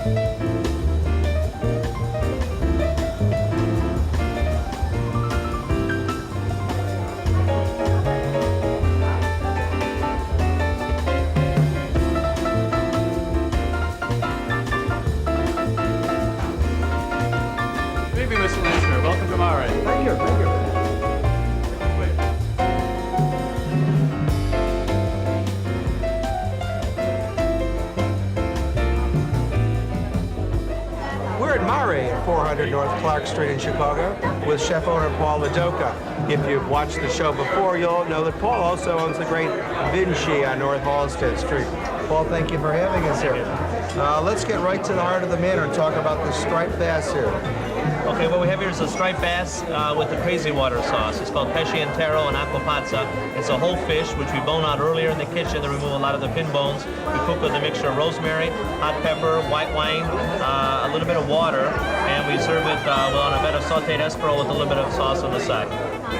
Maybe Mr. Lissner, welcome to Mare. Thank you, thank you. We're at Mare at 400 North Clark Street in Chicago with chef owner Paul Ladoca. If you've watched the show before, you'll know that Paul also owns the great Vinci on North Halsted Street. Paul, thank you for having us here. Let's get right to the heart of the matter and talk about the striped bass here. Okay, what we have here is a striped bass with the crazy water sauce. It's called pesce intero and aquapazza. It's a whole fish, which we bone out earlier in the kitchen to remove a lot of the fin bones. We cook with a mixture of rosemary, hot pepper, white wine, a little bit of water, and we serve it on a bed of sauteed escarole with a little bit of sauce on the side.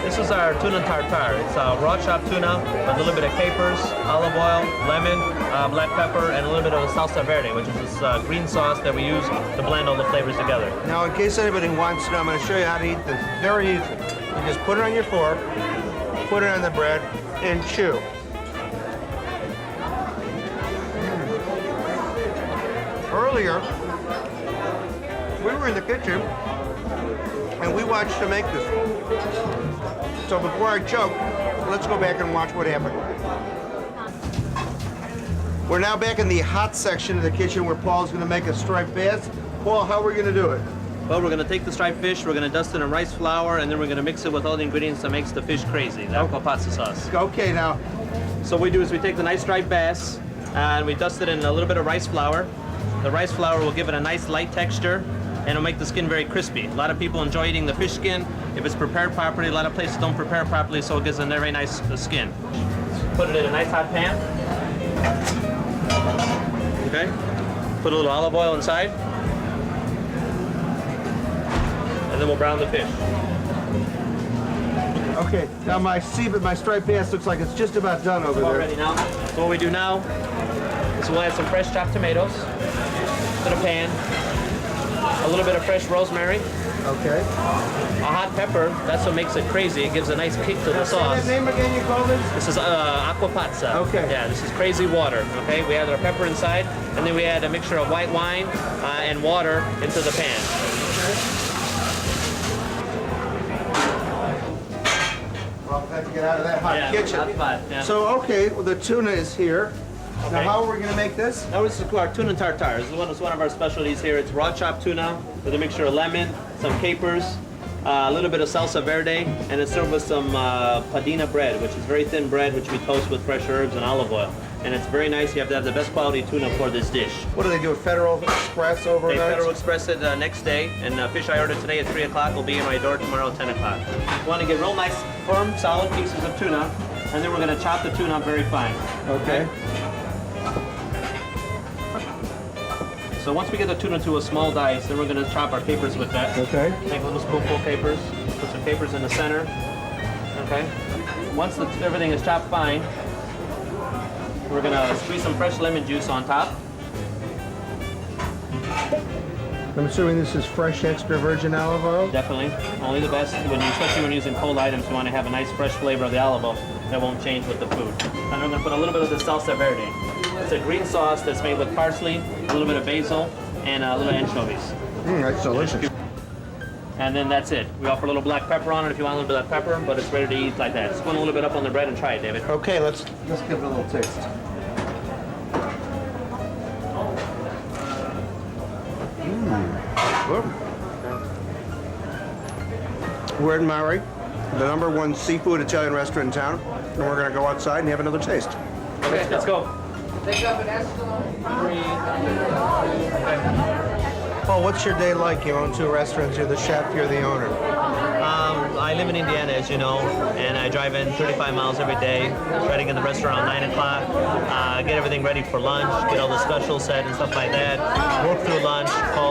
This is our tuna tartare. It's raw chopped tuna with a little bit of capers, olive oil, lemon, black pepper, and a little bit of salsa verde, which is this green sauce that we use to blend all the flavors together. Now, in case anybody wants to know, I'm going to show you how to eat this. Very easy. You just put it on your fork, put it on the bread, and chew. Earlier, we were in the kitchen, and we watched you make this. So before I choke, let's go back and watch what happened. We're now back in the hot section of the kitchen where Paul's going to make a striped bass. Paul, how are we going to do it? Well, we're going to take the striped fish, we're going to dust it in rice flour, and then we're going to mix it with all the ingredients that makes the fish crazy, the aquapazza sauce. Okay, now, So what we do is we take the nice striped bass, and we dust it in a little bit of rice flour. The rice flour will give it a nice light texture, and it'll make the skin very crispy. A lot of people enjoy eating the fish skin if it's prepared properly. A lot of places don't prepare properly, so it gives a very nice skin. Put it in a nice hot pan. Okay. Put a little olive oil inside. And then we'll brown the fish. okay, now my striped bass looks like it's just about done over there. Ready now. So what we do now is we'll add some fresh chopped tomatoes to the pan. A little bit of fresh rosemary. Okay. A hot pepper, that's what makes it crazy. It gives a nice kick to the Say sauce. that name again you call this? This is aquapazza. Okay. Yeah, this is crazy water. Okay, we add our pepper inside, and then we add a mixture of white wine and water into the pan. Well, I have to get out of that hot kitchen. Hot pot, yeah. So, okay, well, the tuna is here. Now, Okay. how are we going to make this? Now this is our tuna tartare. This is one of our specialties here. It's raw chopped tuna with a mixture of lemon, some capers, a little bit of salsa verde, and it's served with some padina bread, which is very thin bread, which we toast with fresh herbs and olive oil. And it's very nice. You have to have the best quality tuna for this dish. What do they do, Federal Express They overnight? Federal Express it next day, and fish I ordered today at 3 o'clock will be in my door tomorrow at 10 o'clock. You want to get real nice, firm, solid pieces of tuna, and then we're going to chop the tuna up very fine. Okay. So once we get the tuna to a small dice, then we're going to chop our capers with that. Okay. Take a little spoonful of capers, put some capers in the center. Okay. Once everything is chopped fine, we're going to squeeze some fresh lemon juice on top. I'm assuming this is fresh extra virgin olive oil? Definitely. Only the best, especially when using cold items, you want to have a nice fresh flavor of the olive oil that won't change with the food. And we're going to put a little bit of the salsa verde. It's a green sauce that's made with parsley, a little bit of basil, and a little anchovies. That's delicious. And then that's it. We offer a little black pepper on it if you want a little bit of pepper, but it's ready to eat like that. Spoon a little bit up on the bread and try it, David. Okay, let's give it a little taste. Good. We're at Mare, the #1 seafood Italian restaurant in town, and we're going to go outside and have another taste. Okay, let's go. Paul, what's your day like? You own 2 restaurants, you're the chef, you're the owner. I live in Indiana, as you know, and I drive in 35 miles every day, try to get in the restaurant around 9 o'clock, get everything ready for lunch, get all the specials set and stuff like that, work through lunch,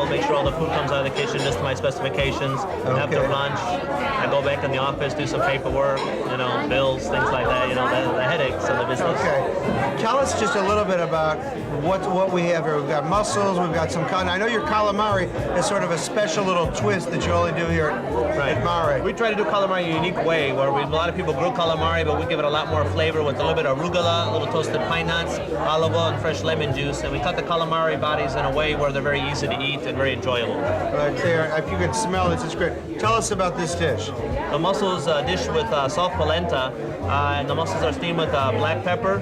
make sure sure all the food comes out of the kitchen just to my specifications. After lunch, I go back in the office, do some paperwork, you know, bills, things like that, you know, the headaches of the business. Okay. Tell us just a little bit about what we have here. We've got mussels, we've got some I know your calamari is sort of a special little twist that you only do here at Mare. We try to do calamari in a unique way, where a lot of people grill calamari, but we give it a lot more flavor with a little bit of arugula, a little toasted pine nuts, olive oil, and fresh lemon juice. And we cut the calamari bodies in a way where they're very easy to eat and very enjoyable. Right there. If you could smell this, it's great. Tell us about this dish. The mussels dish with soft polenta, and the mussels are steamed with black pepper,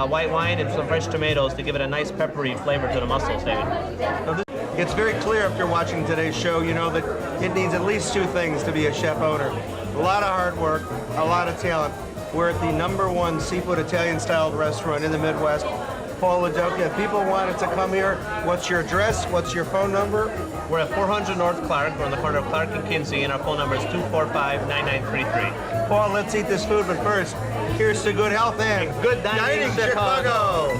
white wine, and some fresh tomatoes to give it a nice peppery flavor to the mussels, David. It's very clear after watching today's show, you know, that it needs at least two things to be a chef owner. A lot of hard work, a lot of talent. We're at the #1 seafood Italian-styled restaurant in the Midwest, Paul Ladoca. If people wanted to come here, what's your address? What's your phone number? We're at 400 North Clark. We're on the corner of Clark and Kinsey, and our phone number is 245-9933. Paul, let's eat this food, but first, here's to good health and good dining in Chicago.